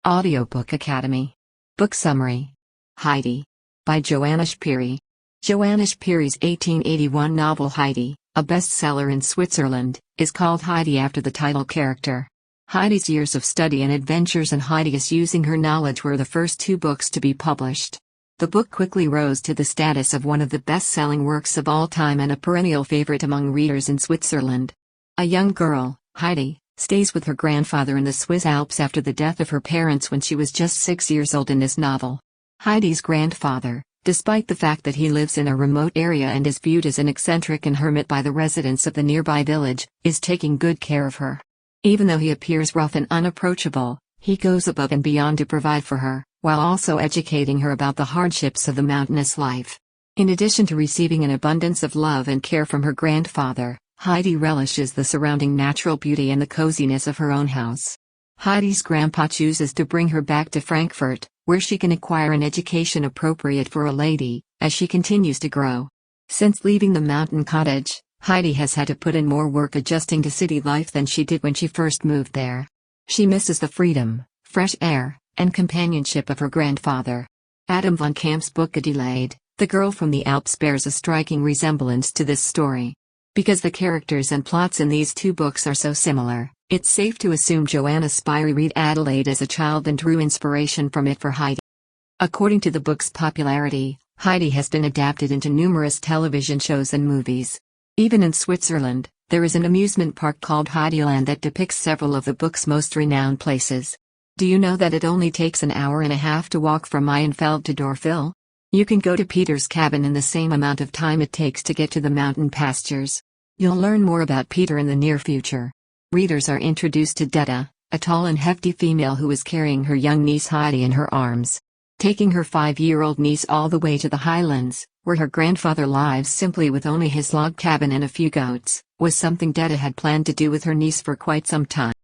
Audiobook Academy. Book Summary. Heidi. By Johanna Spyri. Johanna Spyri's 1881 novel Heidi, a bestseller in Switzerland, is called Heidi after the title character. Heidi's years of study and adventures and Heidi's using her knowledge were the first two books to be published. The book quickly rose to the status of one of the best-selling works of all time and a perennial favorite among readers in Switzerland. A young girl, Heidi, stays with her grandfather in the Swiss Alps after the death of her parents when she was just 6 years old in this novel. Heidi's grandfather, despite the fact that he lives in a remote area and is viewed as an eccentric and hermit by the residents of the nearby village, is taking good care of her. Even though he appears rough and unapproachable, he goes above and beyond to provide for her, while also educating her about the hardships of the mountainous life. In addition to receiving an abundance of love and care from her grandfather, Heidi relishes the surrounding natural beauty and the coziness of her own house. Heidi's grandpa chooses to bring her back to Frankfurt, where she can acquire an education appropriate for a lady, as she continues to grow. Since leaving the mountain cottage, Heidi has had to put in more work adjusting to city life than she did when she first moved there. She misses the freedom, fresh air, and companionship of her grandfather. Adam von Kamp's book Adelaide, The Girl from the Alps bears a striking resemblance to this story. Because the characters and plots in these two books are so similar, it's safe to assume Johanna Spyri read Adelaide as a child and drew inspiration from it for Heidi. According to the book's popularity, Heidi has been adapted into numerous television shows and movies. Even in Switzerland, there is an amusement park called Heidiland that depicts several of the book's most renowned places. Do you know that it only takes an hour and a half to walk from Mayenfeld to Dorfil? You can go to Peter's cabin in the same amount of time it takes to get to the mountain pastures. You'll learn more about Peter in the near future. Readers are introduced to Detta, a tall and hefty female who is carrying her young niece Heidi in her arms. Taking her 5-year-old niece all the way to the highlands, where her grandfather lives simply with only his log cabin and a few goats, was something Detta had planned to do with her niece for quite some time.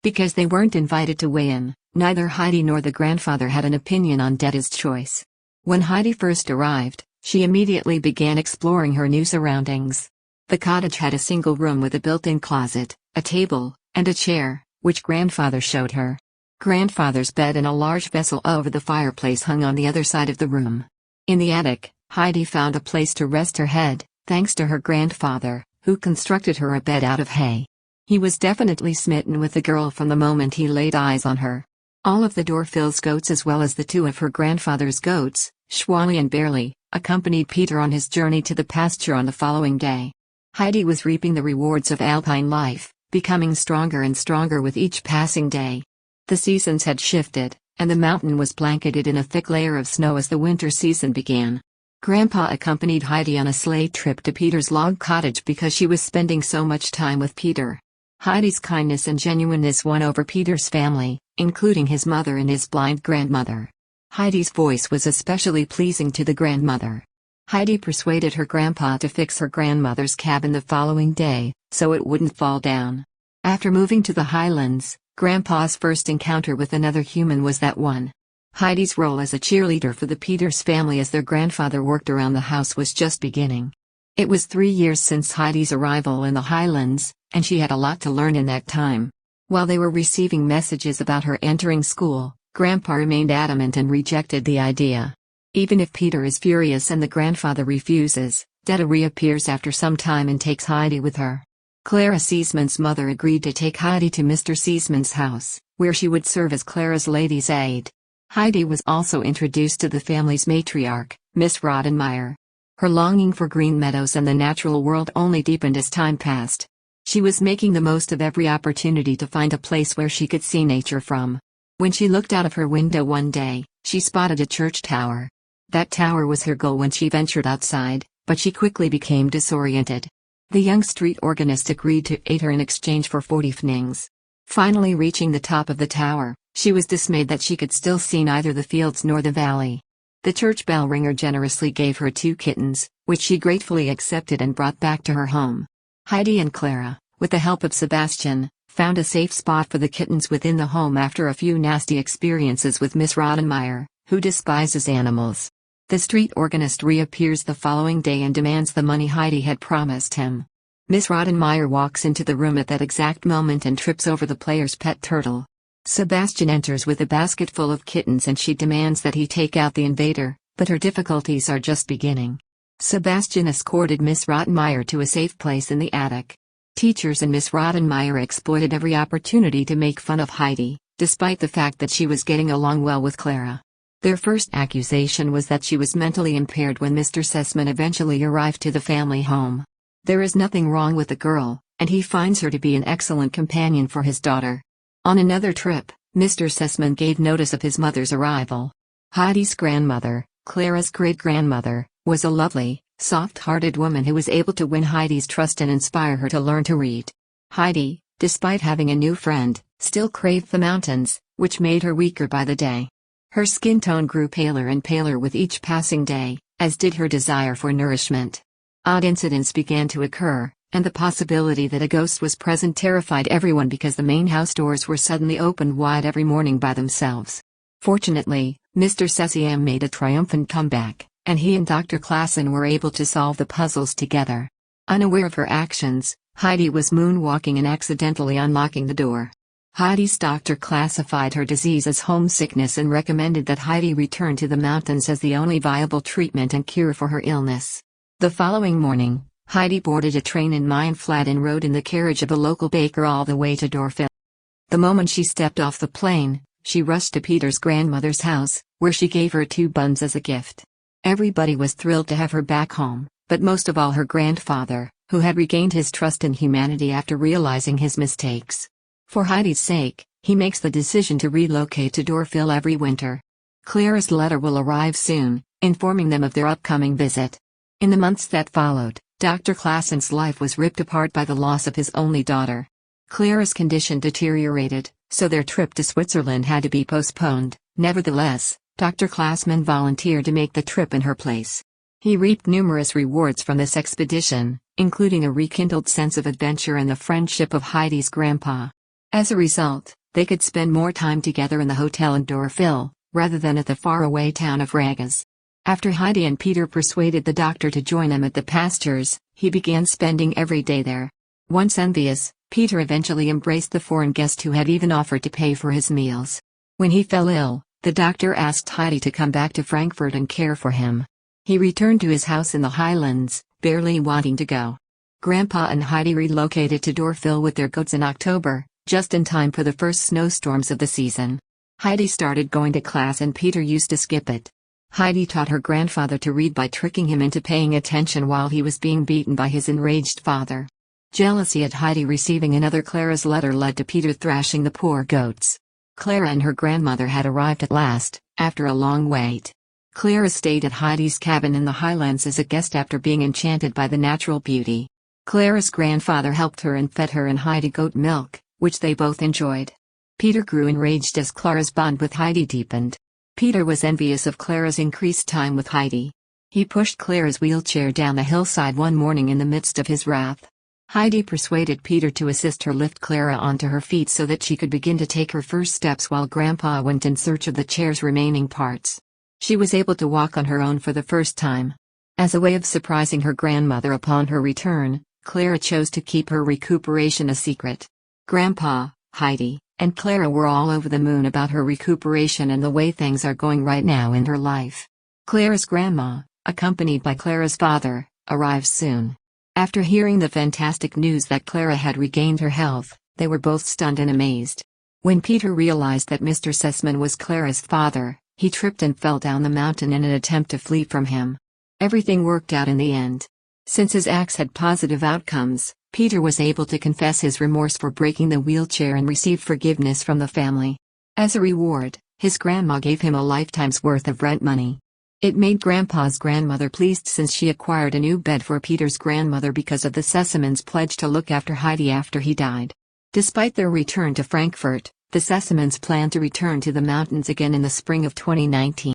Because they weren't invited to weigh in, neither Heidi nor the grandfather had an opinion on Detta's choice. When Heidi first arrived, she immediately began exploring her new surroundings. The cottage had a single room with a built-in closet, a table, and a chair, which grandfather showed her. Grandfather's bed and a large vessel over the fireplace hung on the other side of the room. In the attic, Heidi found a place to rest her head, thanks to her grandfather, who constructed her a bed out of hay. He was definitely smitten with the girl from the moment he laid eyes on her. All of the Dorfil's goats as well as the two of her grandfather's goats, Schwally and Barely, accompanied Peter on his journey to the pasture on the following day. Heidi was reaping the rewards of alpine life, becoming stronger and stronger with each passing day. The seasons had shifted, and the mountain was blanketed in a thick layer of snow as the winter season began. Grandpa accompanied Heidi on a sleigh trip to Peter's log cottage because she was spending so much time with Peter. Heidi's kindness and genuineness won over Peter's family, including his mother and his blind grandmother. Heidi's voice was especially pleasing to the grandmother. Heidi persuaded her grandpa to fix her grandmother's cabin the following day, so it wouldn't fall down. After moving to the highlands, Grandpa's first encounter with another human was that one. Heidi's role as a cheerleader for the Peters family as their grandfather worked around the house was just beginning. It was 3 years since Heidi's arrival in the highlands, and she had a lot to learn in that time. While they were receiving messages about her entering school, Grandpa remained adamant and rejected the idea. Even if Peter is furious and the grandfather refuses, Detta reappears after some time and takes Heidi with her. Clara Seesman's mother agreed to take Heidi to Mr. Seesman's house, where she would serve as Clara's lady's aide. Heidi was also introduced to the family's matriarch, Miss Rodenmeyer. Her longing for green meadows and the natural world only deepened as time passed. She was making the most of every opportunity to find a place where she could see nature from. When she looked out of her window one day, she spotted a church tower. That tower was her goal when she ventured outside, but she quickly became disoriented. The young street organist agreed to aid her in exchange for 40 pfennigs. Finally reaching the top of the tower, she was dismayed that she could still see neither the fields nor the valley. The church bell ringer generously gave her 2 kittens, which she gratefully accepted and brought back to her home. Heidi and Clara, with the help of Sebastian, found a safe spot for the kittens within the home after a few nasty experiences with Miss Rodenmeyer, who despises animals. The street organist reappears the following day and demands the money Heidi had promised him. Miss Rodenmeyer walks into the room at that exact moment and trips over the player's pet turtle. Sebastian enters with a basket full of kittens and she demands that he take out the invader, but her difficulties are just beginning. Sebastian escorted Miss Rottenmeier to a safe place in the attic. Teachers and Miss Rottenmeier exploited every opportunity to make fun of Heidi, despite the fact that she was getting along well with Clara. Their first accusation was that she was mentally impaired when Mr. Sessman eventually arrived to the family home. There is nothing wrong with the girl, and he finds her to be an excellent companion for his daughter. On another trip, Mr. Sessman gave notice of his mother's arrival. Heidi's grandmother, Clara's great-grandmother, was a lovely, soft-hearted woman who was able to win Heidi's trust and inspire her to learn to read. Heidi, despite having a new friend, still craved the mountains, which made her weaker by the day. Her skin tone grew paler and paler with each passing day, as did her desire for nourishment. Odd incidents began to occur, and the possibility that a ghost was present terrified everyone because the main house doors were suddenly opened wide every morning by themselves. Fortunately, Mr. Sessiam made a triumphant comeback, and he and Dr. Klassen were able to solve the puzzles together. Unaware of her actions, Heidi was moonwalking and accidentally unlocking the door. Heidi's doctor classified her disease as homesickness and recommended that Heidi return to the mountains as the only viable treatment and cure for her illness. The following morning, Heidi boarded a train in Mayenflat and rode in the carriage of a local baker all the way to Dorfil. The moment she stepped off the plane, she rushed to Peter's grandmother's house, where she gave her 2 buns as a gift. Everybody was thrilled to have her back home, but most of all her grandfather, who had regained his trust in humanity after realizing his mistakes. For Heidi's sake, he makes the decision to relocate to Dorfil every winter. Clara's letter will arrive soon, informing them of their upcoming visit. In the months that followed, Dr. Klassen's life was ripped apart by the loss of his only daughter. Clara's condition deteriorated, so their trip to Switzerland had to be postponed. Nevertheless, Dr. Klassmann volunteered to make the trip in her place. He reaped numerous rewards from this expedition, including a rekindled sense of adventure and the friendship of Heidi's grandpa. As a result, they could spend more time together in the hotel in Dorfil, rather than at the faraway town of Ragas. After Heidi and Peter persuaded the doctor to join them at the pastures, he began spending every day there. Once envious, Peter eventually embraced the foreign guest who had even offered to pay for his meals. When he fell ill, the doctor asked Heidi to come back to Frankfurt and care for him. He returned to his house in the highlands, barely wanting to go. Grandpa and Heidi relocated to Dorfil with their goats in October, just in time for the first snowstorms of the season. Heidi started going to class and Peter used to skip it. Heidi taught her grandfather to read by tricking him into paying attention while he was being beaten by his enraged father. Jealousy at Heidi receiving another Clara's letter led to Peter thrashing the poor goats. Clara and her grandmother had arrived at last, after a long wait. Clara stayed at Heidi's cabin in the highlands as a guest after being enchanted by the natural beauty. Clara's grandfather helped her and fed her and Heidi goat milk, which they both enjoyed. Peter grew enraged as Clara's bond with Heidi deepened. Peter was envious of Clara's increased time with Heidi. He pushed Clara's wheelchair down the hillside one morning in the midst of his wrath. Heidi persuaded Peter to assist her lift Clara onto her feet so that she could begin to take her first steps while Grandpa went in search of the chair's remaining parts. She was able to walk on her own for the first time. As a way of surprising her grandmother upon her return, Clara chose to keep her recuperation a secret. Grandpa, Heidi, and Clara were all over the moon about her recuperation and the way things are going right now in her life. Clara's grandma, accompanied by Clara's father, arrives soon. After hearing the fantastic news that Clara had regained her health, they were both stunned and amazed. When Peter realized that Mr. Sessman was Clara's father, he tripped and fell down the mountain in an attempt to flee from him. Everything worked out in the end. Since his acts had positive outcomes, Peter was able to confess his remorse for breaking the wheelchair and receive forgiveness from the family. As a reward, his grandma gave him a lifetime's worth of rent money. It made Grandpa's grandmother pleased since she acquired a new bed for Peter's grandmother because of the Sessamans' pledge to look after Heidi after he died. Despite their return to Frankfurt, the Sessamans plan to return to the mountains again in the spring of 2019.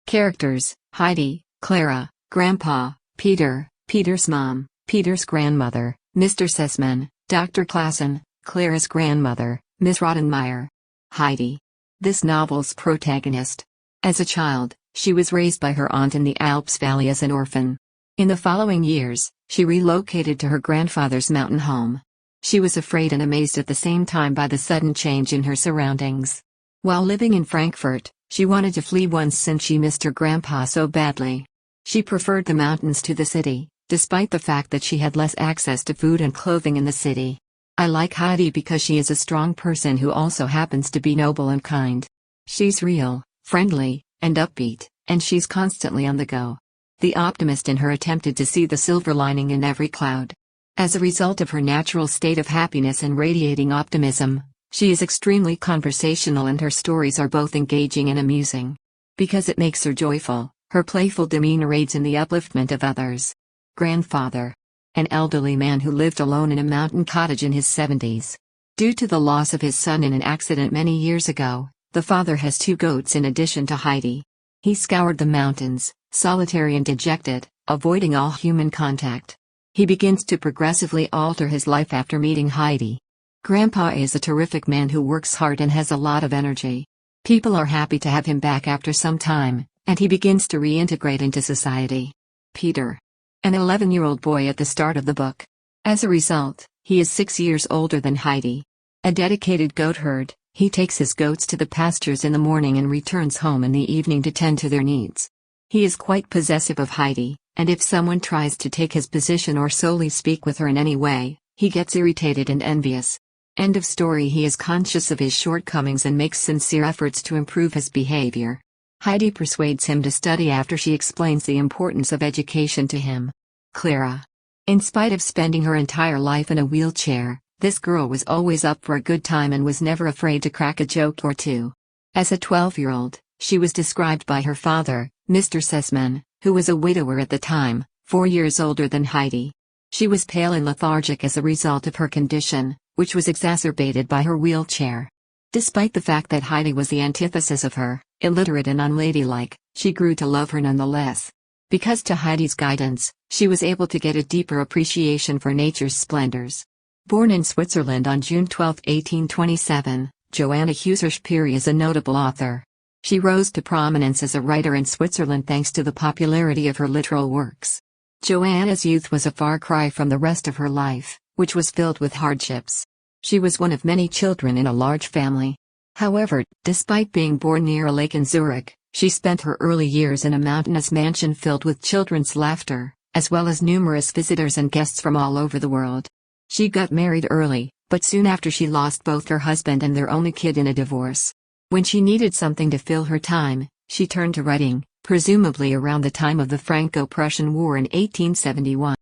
Characters: Heidi, Clara, Grandpa, Peter, Peter's mom, Peter's grandmother, Mr. Sessman, Dr. Klassen, Clara's grandmother, Miss Rottenmeier. Heidi. This novel's protagonist. As a child, she was raised by her aunt in the Alps Valley as an orphan. In the following years, she relocated to her grandfather's mountain home. She was afraid and amazed at the same time by the sudden change in her surroundings. While living in Frankfurt, she wanted to flee once since she missed her grandpa so badly. She preferred the mountains to the city, despite the fact that she had less access to food and clothing in the city. I like Heidi because she is a strong person who also happens to be noble and kind. She's real, friendly, and upbeat, and she's constantly on the go. The optimist in her attempted to see the silver lining in every cloud. As a result of her natural state of happiness and radiating optimism, she is extremely conversational and her stories are both engaging and amusing. Because it makes her joyful, her playful demeanor aids in the upliftment of others. Grandfather. An elderly man who lived alone in a mountain cottage in his 70s. Due to the loss of his son in an accident many years ago, the father has 2 goats in addition to Heidi. He scoured the mountains, solitary and dejected, avoiding all human contact. He begins to progressively alter his life after meeting Heidi. Grandpa is a terrific man who works hard and has a lot of energy. People are happy to have him back after some time, and he begins to reintegrate into society. Peter. An 11-year-old boy at the start of the book. As a result, he is 6 years older than Heidi. A dedicated goat herd, he takes his goats to the pastures in the morning and returns home in the evening to tend to their needs. He is quite possessive of Heidi, and if someone tries to take his position or solely speak with her in any way, he gets irritated and envious. End of story. He is conscious of his shortcomings and makes sincere efforts to improve his behavior. Heidi persuades him to study after she explains the importance of education to him. Clara. In spite of spending her entire life in a wheelchair, this girl was always up for a good time and was never afraid to crack a joke or two. As a 12-year-old, she was described by her father, Mr. Sessman, who was a widower at the time, 4 years older than Heidi. She was pale and lethargic as a result of her condition, which was exacerbated by her wheelchair. Despite the fact that Heidi was the antithesis of her, illiterate and unladylike, she grew to love her nonetheless. Because to Heidi's guidance, she was able to get a deeper appreciation for nature's splendors. Born in Switzerland on June 12, 1827, Johanna Spyri is a notable author. She rose to prominence as a writer in Switzerland thanks to the popularity of her literal works. Johanna's youth was a far cry from the rest of her life, which was filled with hardships. She was one of many children in a large family. However, despite being born near a lake in Zurich, she spent her early years in a mountainous mansion filled with children's laughter, as well as numerous visitors and guests from all over the world. She got married early, but soon after she lost both her husband and their only kid in a divorce. When she needed something to fill her time, she turned to writing, presumably around the time of the Franco-Prussian War in 1871.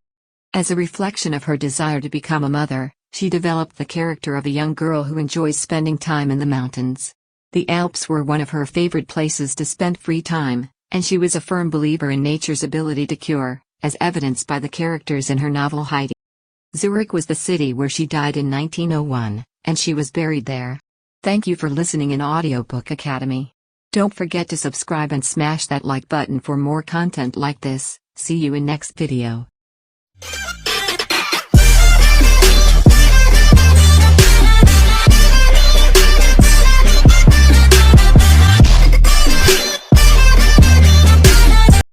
As a reflection of her desire to become a mother, she developed the character of a young girl who enjoys spending time in the mountains. The Alps were one of her favorite places to spend free time, and she was a firm believer in nature's ability to cure, as evidenced by the characters in her novel Heidi. Zurich was the city where she died in 1901, and she was buried there. Thank you for listening in Audiobook Academy. Don't forget to subscribe and smash that like button for more content like this. See you in next video.